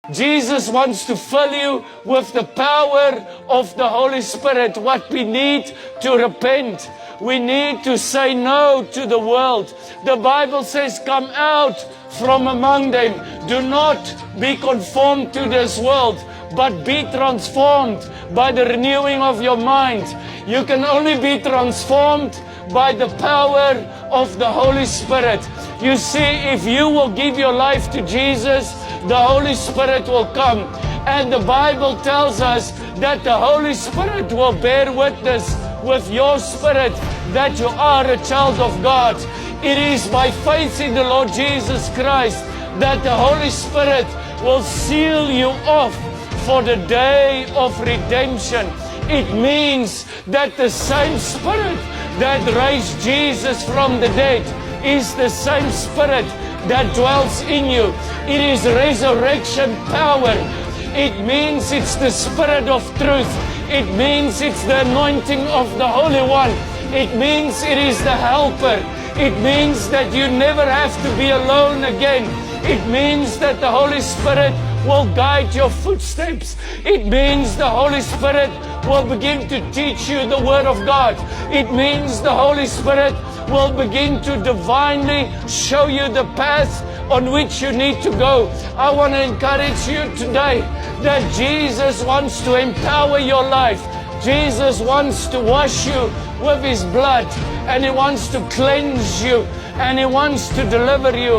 Jesus wants to fill you with the power of the Holy Spirit. What we need to repent. We need to say no to the world. The Bible says, come out from among them. Do not be conformed to this world, but be transformed by the renewing of your mind. You can only be transformed by the power of the Holy Spirit. You see, if you will give your life to Jesus, the Holy Spirit will come. And the Bible tells us that the Holy Spirit will bear witness with your spirit that you are a child of God. It is by faith in the Lord Jesus Christ that the Holy Spirit will seal you off for the day of redemption. It means that the same Spirit that raised Jesus from the dead is the same Spirit that dwells in you. It is resurrection power. It means it's the Spirit of truth. It means it's the anointing of the Holy One. It means it is the helper. It means that you never have to be alone again. It means that the Holy Spirit will guide your footsteps. It means the Holy Spirit will begin to teach you the Word of God. It means the Holy Spirit will begin to divinely show you the path on which you need to go. I want to encourage you today that Jesus wants to empower your life. Jesus wants to wash you with His blood, and He wants to cleanse you, and He wants to deliver you.